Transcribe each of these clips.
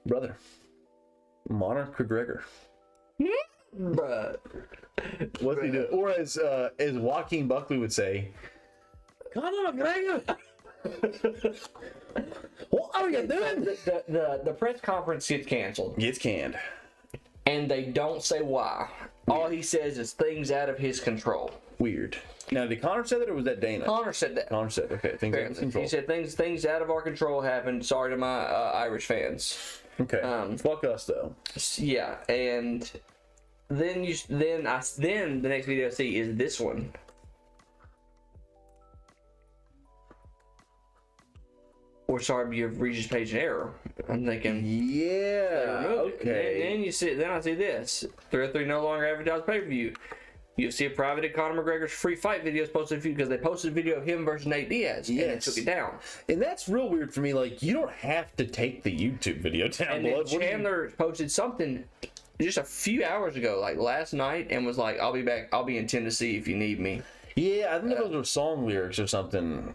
Brother. Monarch McGregor. Bruh. What's he doing? Or as Joaquin Buckley would say, Conor McGregor. What are you doing? The press conference gets canceled. Gets canned. And they don't say why. All he says is things out of his control. Weird. Now, did Conor say that, or was that Dana? Conor said that. Conor said, okay, things out of his control. He said things out of our control happened. Sorry to my Irish fans. Okay. Fuck us though. Yeah, and then the next video I see is this one. Or sorry, you've reached this page in error. I'm thinking. Yeah. Okay. And then you see. Then I see this. 303 no longer advertised pay-per-view. You see a private at Conor McGregor's free fight videos posted because they posted a video of him versus Nate Diaz. Yes. And they took it down. And that's real weird for me. Like, you don't have to take the YouTube video down. And then Chandler posted something just a few hours ago, like last night, and was like, I'll be back. I'll be in Tennessee if you need me. Yeah, I think those were song lyrics or something.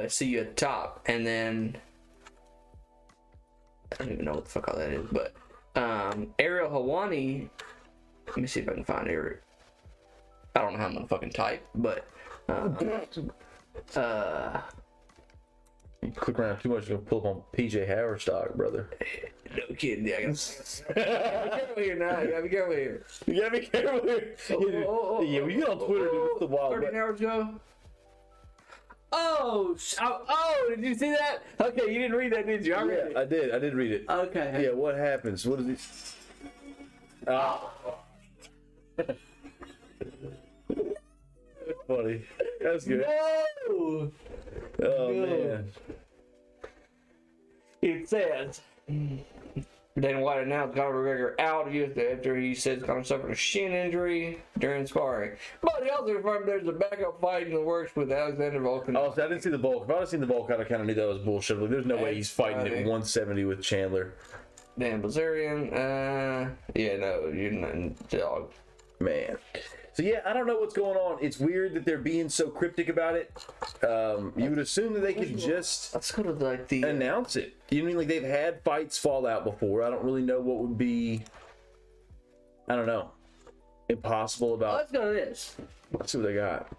See you at the top. And then I don't even know what the fuck all that is, but Ariel Helwani. Let me see if I can find Ariel. I don't know how I'm gonna fucking type, but you click around too much, you're gonna pull up on PJ Howard stock, brother. No kidding. Yeah, be careful here now. You gotta be careful here. You gotta be careful here. Yeah, when you get on Twitter, dude, it's the wild. 13 hours ago. Oh, did you see that? Okay, you didn't read that, did you? I read it. I did read it. Okay. Yeah, what happens? What is it? That's funny. That's good. No! Oh, man. It says, Dana White announced Conor McGregor out after he says Conor suffered a shin injury during sparring. But he also confirmed there's a backup fight in the works with Alexander Volkan. Oh, so I didn't see the Volk. If I'd have seen the Volk, I'd have kind of knew that was bullshit. Like, there's no way he's fighting at 170 with Chandler. Dan Bilzerian, yeah, no, you're not, dog. Man. So yeah, I don't know what's going on. It's weird that they're being so cryptic about it. You would assume that they could just let's go to like the announce it. You know what I mean? Like, they've had fights fall out before. I don't really know what would be, I don't know, impossible about. Let's go to this. Let's see what they got.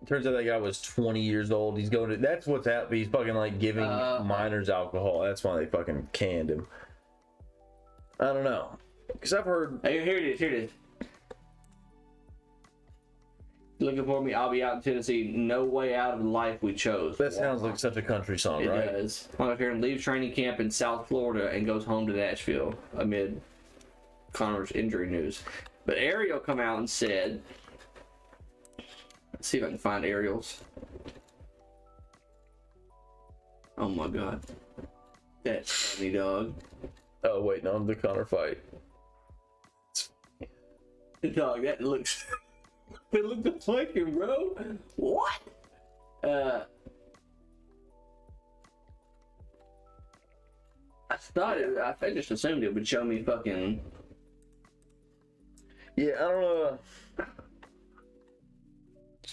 Turns out that guy was 20 years old. He's going to, that's what's happening. He's fucking like giving minors alcohol. That's why they fucking canned him. I don't know. Because I've heard. Hey, here it is. Looking for me, I'll be out in Tennessee. No way out of the life we chose. That sounds like such a country song, right? It does. Conor McGregor leaves training camp in South Florida and goes home to Nashville amid Conor's injury news. But Ariel come out and said, let's see if I can find Ariel's. Oh my god. That's funny, dog. Oh, wait, no, the Conor fight. Dog, that looks... It looked like him, bro. What? I just assumed it would show me fucking... Yeah, I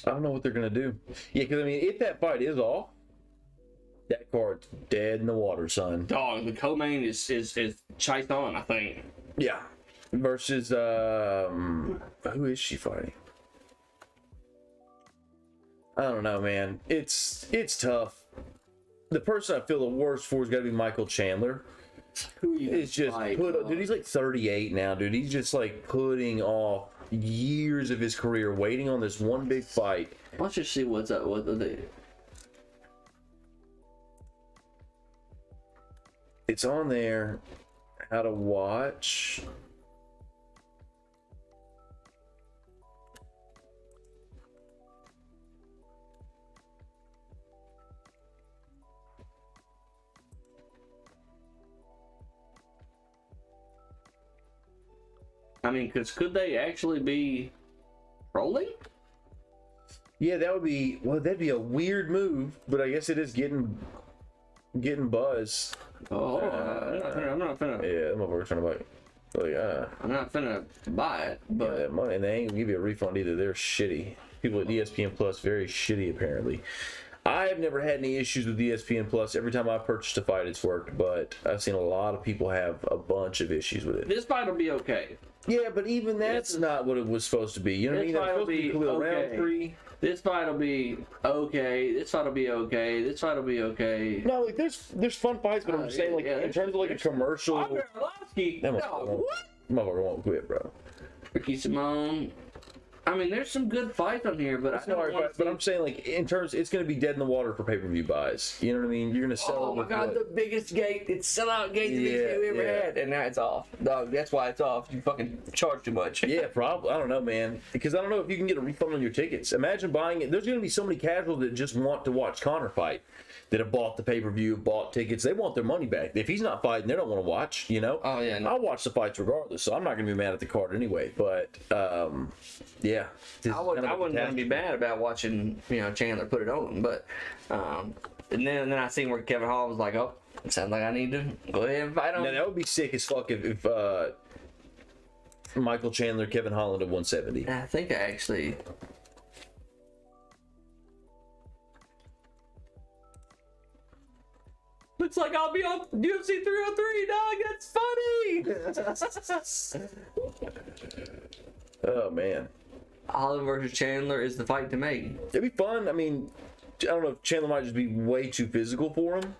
don't know what they're gonna do. Yeah, because I mean, if that fight is off, that card's dead in the water, son. Dog, the co-main is Chaiton, I think. Yeah. Versus who is she fighting? I don't know, man. It's tough. The person I feel the worst for has got to be Michael Chandler. It's just dude, he's like 38 now, dude. He's just like putting off years of his career waiting on this one big fight. Let's just see what's up. What they? It's on there. How to watch. I mean, because could they actually be trolling? Yeah, that would be, well, that'd be a weird move, but I guess it is getting buzz. Oh, I'm not finna. Yeah, that motherfucker's trying to buy it. Like, I'm not finna buy it, but yeah, that money, and they ain't gonna give you a refund either. They're shitty. People at ESPN Plus very shitty apparently. I have never had any issues with ESPN Plus. Every time I've purchased a fight, it's worked, but I've seen a lot of people have a bunch of issues with it. This fight will be okay. Yeah, but even that's not what it was supposed to be. You know what I mean? It's supposed to be Khalil round 3. This fight will be okay. This fight will be okay. This fight will be okay. No, like there's fun fights, but I'm just saying, like in terms of like a commercial. Arlovsky. No, what? Motherfucker won't quit, bro. Ricky Simone. I mean, there's some good fights on here, but but I'm saying, like, in terms, it's going to be dead in the water for pay-per-view buys. You know what I mean? You're going to sell. Oh my God, the biggest gate, it's sellout gate we ever had, and now it's off. Dog, that's why it's off. You fucking charge too much. Yeah, probably. I don't know, man. Because I don't know if you can get a refund on your tickets. Imagine buying it. There's going to be so many casuals that just want to watch Conor fight, that have bought the pay-per-view, bought tickets. They want their money back. If he's not fighting, they don't want to watch, you know? Oh, yeah. No. I'll watch the fights regardless, so I'm not going to be mad at the card anyway. But, yeah. I wouldn't want to be bad about watching, Chandler put it on. But, and then I seen where Kevin Hall was like, oh, it sounds like I need to go ahead and fight on. Now, that would be sick as fuck if Michael Chandler, Kevin Holland at 170. I think I actually... Looks like I'll be on UFC 303, dog. That's funny. Oh, man. Holland versus Chandler is the fight to make. It'd be fun. I mean, I don't know if Chandler might just be way too physical for him.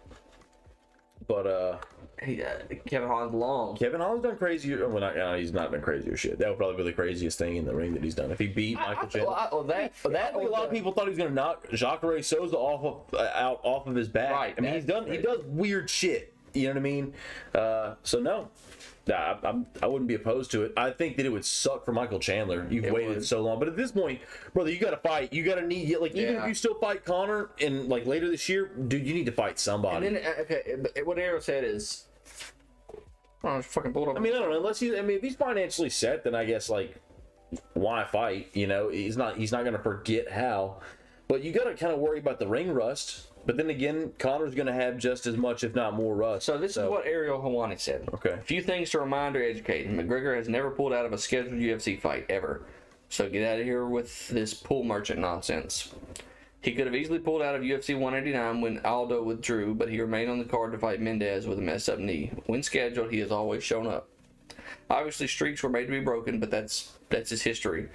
But, Kevin Holland's long. Kevin Holland's done crazier. Well, he's not done crazier shit. That would probably be the craziest thing in the ring that he's done. If he beat Michael Chandler. I think a lot of people thought he was going to knock Jacare Souza off of his back. Right. I mean, he does weird shit. You know what I mean? So no. I wouldn't be opposed to it. I think that it would suck for Michael Chandler. You've waited so long, but at this point, brother, you got to fight. You got to need even if you still fight Conor and like later this year, dude, you need to fight somebody. And then what Arrow said is, oh, fucking pulled up. I mean, I don't know. If he's financially set, then I guess like why fight? You know, he's not going to forget how. But you got to kind of worry about the ring rust. But then again, Conor's going to have just as much, if not more, rust. So this is what Ariel Helwani said. Okay. A few things to remind or educate. McGregor has never pulled out of a scheduled UFC fight, ever. So get out of here with this pool merchant nonsense. He could have easily pulled out of UFC 189 when Aldo withdrew, but he remained on the card to fight Mendez with a messed up knee. When scheduled, he has always shown up. Obviously, streaks were made to be broken, but that's his history.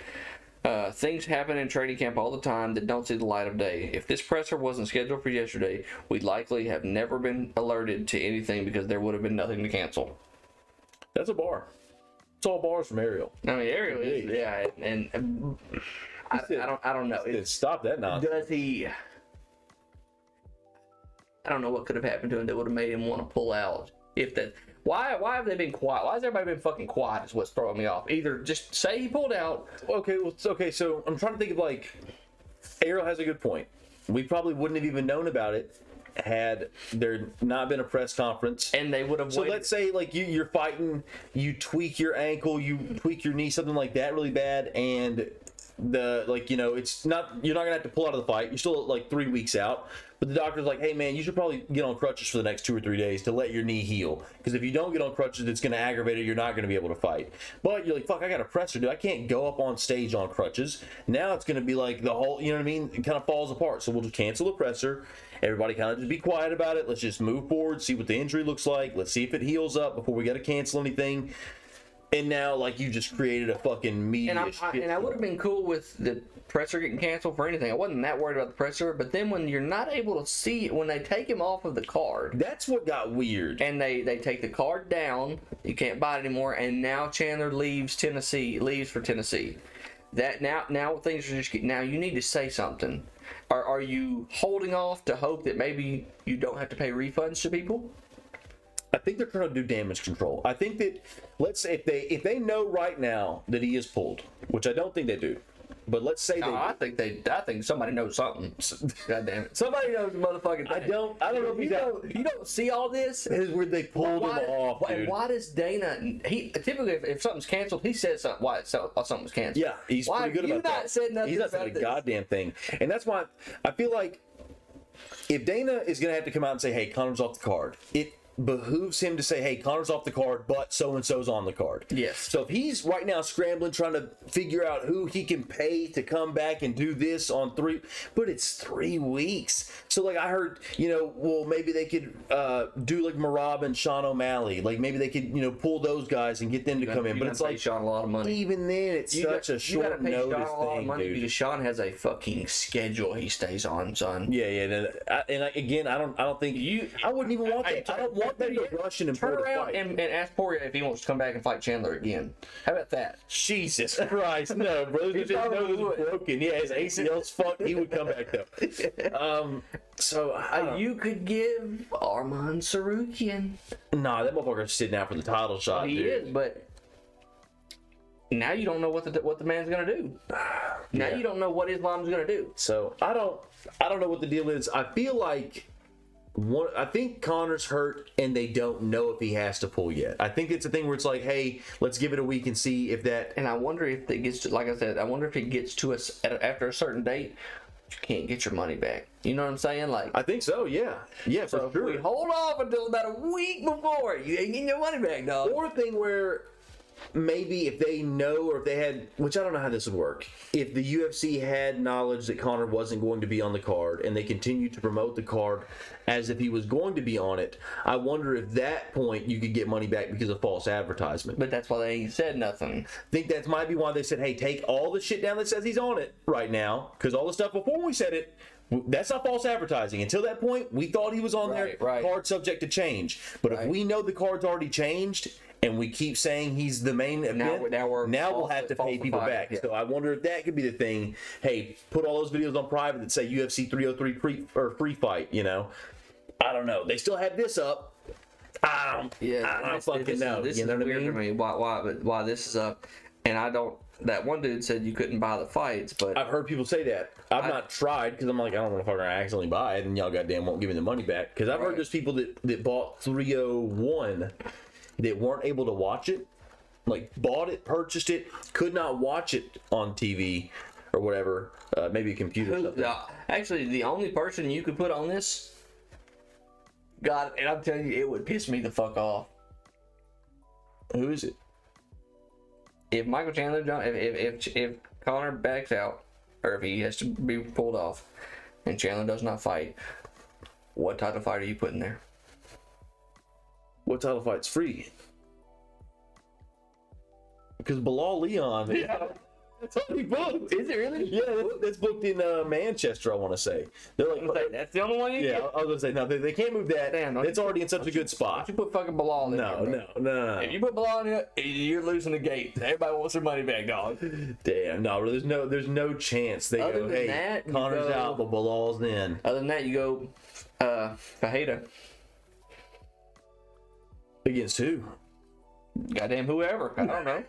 Things happen in training camp all the time that don't see the light of day. If this presser wasn't scheduled for yesterday, we'd likely have never been alerted to anything because there would have been nothing to cancel. That's a bar. It's all bars from Ariel. I mean, Ariel is, yeah, and I don't know. Stop that nonsense. Does he? I don't know what could have happened to him that would have made him want to pull out. If that. Why have they been quiet? Why has everybody been fucking quiet is what's throwing me off. Either just say he pulled out. Okay, so I'm trying to think of like, Ariel has a good point. We probably wouldn't have even known about it had there not been a press conference. And they would have So let's say like you're fighting, you tweak your ankle, you tweak your knee, something like that really bad, and it's not, you're not gonna have to pull out of the fight. You're still like 3 weeks out. But the doctor's like, hey man, you should probably get on crutches for the next 2 or 3 days to let your knee heal. Because if you don't get on crutches, it's going to aggravate it. You're not going to be able to fight. But you're like, fuck, I got a presser, dude. I can't go up on stage on crutches. Now it's going to be like the whole, you know what I mean? It kind of falls apart. So we'll just cancel the presser. Everybody kind of just be quiet about it. Let's just move forward, see what the injury looks like. Let's see if it heals up before we got to cancel anything. And now, like, you just created a fucking media shit. And I would have been cool with the presser getting canceled for anything. I wasn't that worried about the presser. But then when you're not able to see it, when they take him off of the card. That's what got weird. And they take the card down. You can't buy it anymore. And now Chandler leaves for Tennessee. That now things are just now you need to say something. Are you holding off to hope that maybe you don't have to pay refunds to people? I think they're trying to do damage control. I think that, let's say if they know right now that he is pulled, which I don't think they do, but let's say I think somebody knows something. God damn it, somebody knows the motherfucking thing. I don't know if you don't see all this. Is where they pulled him off, dude. Why does Dana? He typically if something's canceled, he says something. Why something's canceled? Yeah, he's pretty good about that. Not said nothing. He's not said a goddamn thing, and that's why I feel like if Dana is gonna have to come out and say, "Hey, Conor's off the card," behooves him to say, hey, Conor's off the card, but so-and-so's on the card. Yes. So if he's right now scrambling, trying to figure out who he can pay to come back and do this on 3, but it's 3 weeks. So like I heard, well, maybe they could do like Marab and Sean O'Malley. Like maybe they could, pull those guys and get them to come in. But it's like Sean a lot of money. Even then, it's such a short notice thing, dude. Because Sean has a fucking schedule he stays on, son. Yeah. Again, I don't think I wouldn't even want that. I don't want them to rush in and turn pull the around fight. and ask Poirier if he wants to come back and fight Chandler again. How about that? Jesus Christ, no, bro. His nose is broken. Yeah, his ACL's fucked. He would come back though. You could give Arman Sarukian. Nah, that motherfucker's sitting out for the title shot. He is, but now you don't know what the man's gonna do. Now you don't know what Islam's gonna do. So I don't know what the deal is. I feel like I think Conor's hurt and they don't know if he has to pull yet. I think it's a thing where it's like, hey, let's give it a week and see if that. And I wonder if it gets to, like I said, I wonder if it gets to us after a certain date. You can't get your money back. You know what I'm saying? Like I think so. Yeah, so for sure. We hold off until about a week before. You ain't getting your money back, dog. Or a thing where maybe if they know or if they had, which I don't know how this would work, if the UFC had knowledge that Conor wasn't going to be on the card and they continued to promote the card as if he was going to be on it, I wonder if that point you could get money back because of false advertisement. But that's why they ain't said nothing. I think that might be why they said, hey, take all the shit down that says he's on it right now, because all the stuff before we said it, that's not false advertising. Until that point, we thought he was on there, card subject to change. But if we know the card's already changed and we keep saying he's the main event, now we'll have to pay people back. Yeah. So I wonder if that could be the thing. Hey, put all those videos on private that say UFC 303 free fight, I don't know. They still have this up. I don't fucking know. This you know is what weird I mean? to me. Why this is up, and I don't. That one dude said you couldn't buy the fights, but I've heard people say that. I've not tried because I'm like, I don't want to fucking accidentally buy it and y'all goddamn won't give me the money back. Because I've heard there's people that bought 301 that weren't able to watch it. Like bought it, purchased it, could not watch it on TV or whatever. Maybe a computer or something. Actually, the only person you could put on this, God, and I'm telling you, it would piss me the fuck off. Who is it? If Michael Chandler, if Conor backs out, or if he has to be pulled off, and Chandler does not fight, what title fight are you putting there? What title fight's free? Because Bilal Leon, that's already booked. Is it really? Yeah, that's booked in Manchester, I want to say. They're like, that's the only one you get? I was going to say, no, they can't move that. Damn, it's already in such a good spot. You put fucking Bilal in No. If you put Bilal in it, you're losing the gate. Everybody wants their money back, dog. Damn, no, there's no chance they Other go, than hey, that, Conor's out, but Bilal's in. Other than that, you go Fajeda. Against who? Goddamn whoever. I don't know.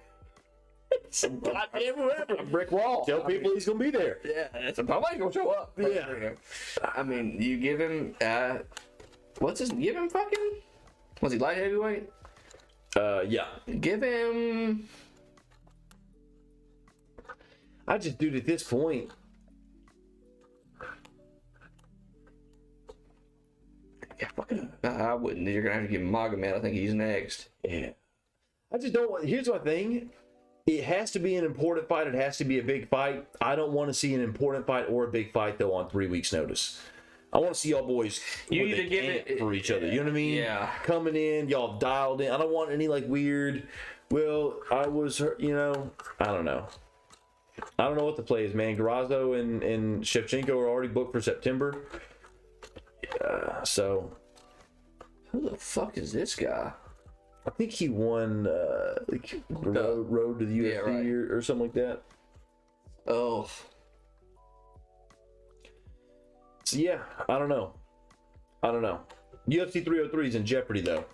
Goddamn whoever. A brick wall. Tell people he's gonna be there. Yeah, somebody's gonna show up. Yeah. I mean, you give him give him fucking, was he light heavyweight? Yeah. Give him, Dude, at this point, yeah, fucking, I wouldn't. You're gonna have to give him Magomed. I think he's next. yeah. I just don't want, here's my thing. It has to be an important fight. It has to be a big fight. I don't want to see an important fight or a big fight, though, on 3 weeks' notice. I want to see y'all boys You need to give it for each other. You know what I mean? Yeah. Coming in, y'all dialed in. I don't want any, like, weird, well, I was hurt, I don't know. I don't know what the play is, man. Grazo and Shevchenko are already booked for September. So. Who the fuck is this guy? I think he won road to the UFC or something like that. Oh. So yeah, I don't know. UFC 303 is in jeopardy though.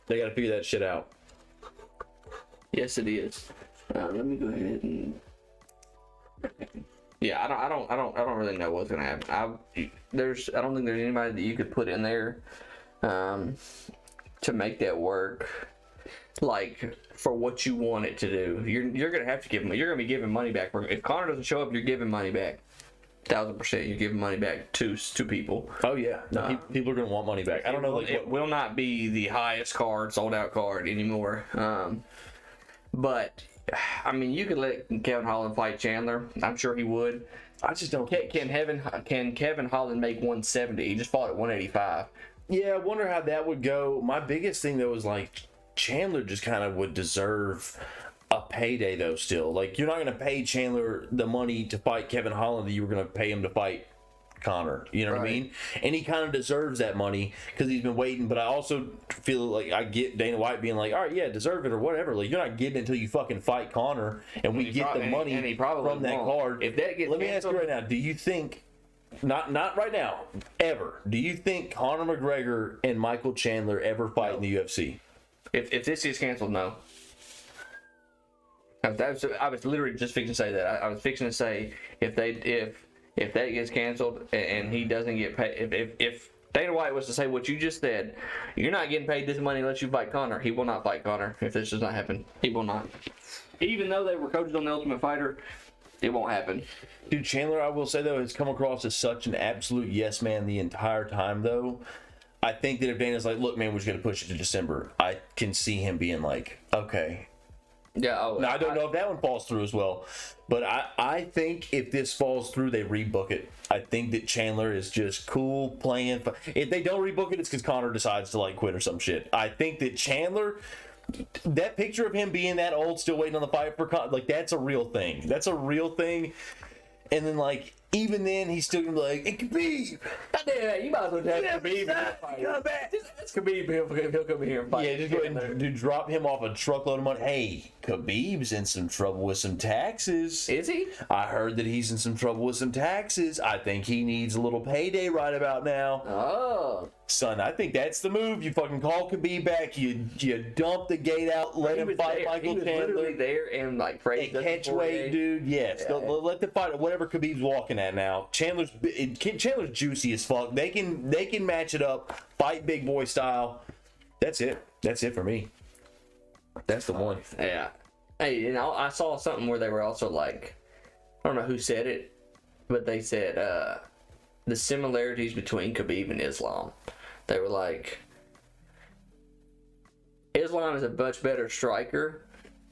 They got to figure that shit out. Yes, it is. Let me go ahead and. Yeah, I don't really know what's gonna happen. I don't think there's anybody that you could put in there, to make that work. Like for what you want it to do, you're gonna have to give him. You're gonna be giving money back. If Conor doesn't show up, you're giving money back. 1,000% you're giving money back to people. Oh yeah, no, people are gonna want money back. I don't know, like it will not be the highest card, sold out card anymore. But I mean, you could let Kevin Holland fight Chandler. I'm sure he would. I just don't. Can Kevin Holland make 170? He just fought at 185. Yeah, I wonder how that would go. My biggest thing though is like Chandler just kind of would deserve a payday though. Still, like you're not going to pay Chandler the money to fight Kevin Holland that you were going to pay him to fight Conor. You know what I mean? And he kind of deserves that money because he's been waiting. But I also feel like I get Dana White being like, all right, yeah, deserve it or whatever. Like you're not getting it until you fucking fight Conor and we get the money from that card. If that gets Let me ask you right now: do you think? Not right now, ever. Do you think Conor McGregor and Michael Chandler ever fight in the UFC? If this gets canceled, no. I was literally just fixing to say that. I was fixing to say if that gets canceled and he doesn't get paid, if Dana White was to say what you just said, you're not getting paid this money unless you fight Conor, he will not fight Conor if this does not happen. He will not. Even though they were coaches on The Ultimate Fighter, it won't happen. Dude, Chandler, I will say, though, has come across as such an absolute yes man the entire time, though. I think that if Dana's like, look, man, we're just going to push it to December, I can see him being like, okay. Yeah. Now, I don't know if that one falls through as well, but I think if this falls through, they rebook it. I think that Chandler is just cool playing. If they don't rebook it, it's because Conor decides to, like, quit or some shit. I think that Chandler... That picture of him being that old, still waiting on the fight for like that's a real thing. That's a real thing. And then like even then he's still gonna be like, it Khabib. Yeah, you might as well have Khabib. Come back. It's Khabib. He'll come in here and fight. Yeah, just go ahead and drop him off a truckload of money. Hey, Khabib's in some trouble with some taxes. Is he? I heard that he's in some trouble with some taxes. I think he needs a little payday right about now. Oh. Son, I think that's the move. You fucking call Khabib back. You dump the gate out. Let him fight Michael Chandler. Literally there and like hey, catch weight, dude. Yes, yeah. Let the fight whatever Khabib's walking at now. Chandler's juicy as fuck. They can match it up, fight big boy style. That's it. That's it for me. That's the one. Yeah. Hey, and I saw something where they were also like, I don't know who said it, but they said the similarities between Khabib and Islam. They were like, Islam is a much better striker.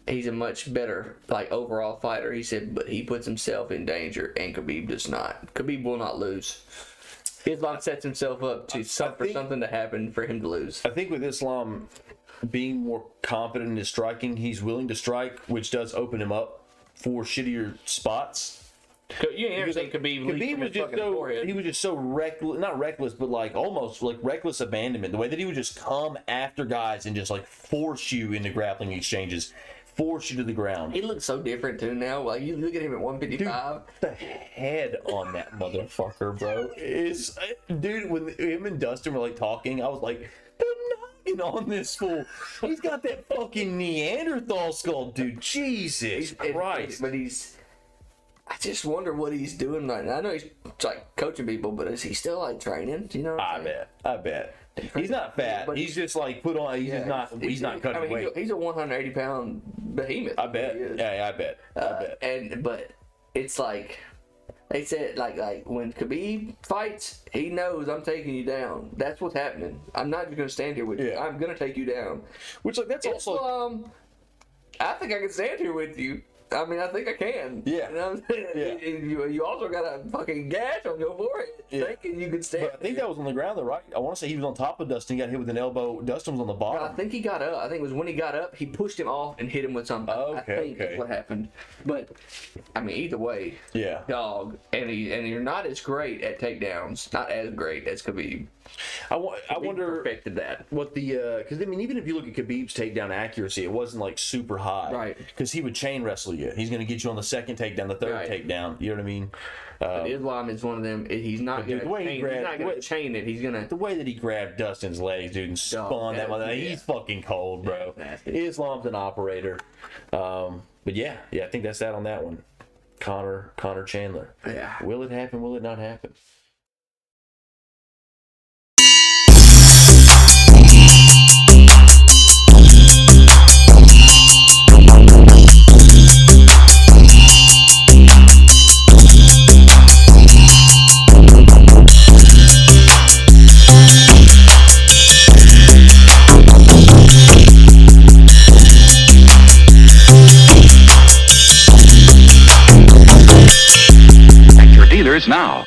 He's a much better like overall fighter. He said, but he puts himself in danger, and Khabib does not. Khabib will not lose. Islam sets himself up for something to happen for him to lose. I think with Islam being more confident in his striking, he's willing to strike, which does open him up for shittier spots. You ain't ever seen Khabib was just so reckless, not reckless, but like almost like reckless abandonment. The way that he would just come after guys and just like force you into grappling exchanges, force you to the ground. He looks so different too now. Like you look at him at 155. Dude, the head on that motherfucker, bro, is dude. When him and Dustin were like talking, I was like, they're knocking on this fool. He's got that fucking Neanderthal skull, dude. Jesus Christ! But I just wonder what he's doing right now. I know he's like coaching people, but is he still like training? Do you know? I bet. He's not fat. But he's just like put on. He's not cutting weight. He's a 180-pound behemoth. I bet. Yeah, I bet. But it's like they said, like when Khabib fights, he knows I'm taking you down. That's what's happening. I'm not just gonna stand here with you. I'm gonna take you down. Which like that's also. I think I can stand here with you. I mean, I think I can. Yeah. You know what I'm saying? Yeah. You also got a fucking gash on your forehead. Yeah. Thinking you could stand. But I think that was on the ground, though, right? I want to say he was on top of Dustin. He got hit with an elbow. Dustin was on the bottom. No, I think he got up. I think it was when he got up, he pushed him off and hit him with something. I think that's what happened. But, I mean, either way. Yeah. Dog. And you're not as great at takedowns. Not as great as Khabib. I wonder perfected that. What the because I mean even if you look at Khabib's takedown accuracy, it wasn't like super high, right? Because he would chain wrestle you. He's going to get you on the second takedown, the third takedown. You know what I mean? But Islam is one of them. He's not going to chain it. He's going to the way that he grabbed Dustin's legs, dude, and spun that mother. He's fucking cold, bro. Islam's an operator. But yeah, I think that's that on that one. Conor Chandler. Yeah. Will it happen? Will it not happen? fighters now.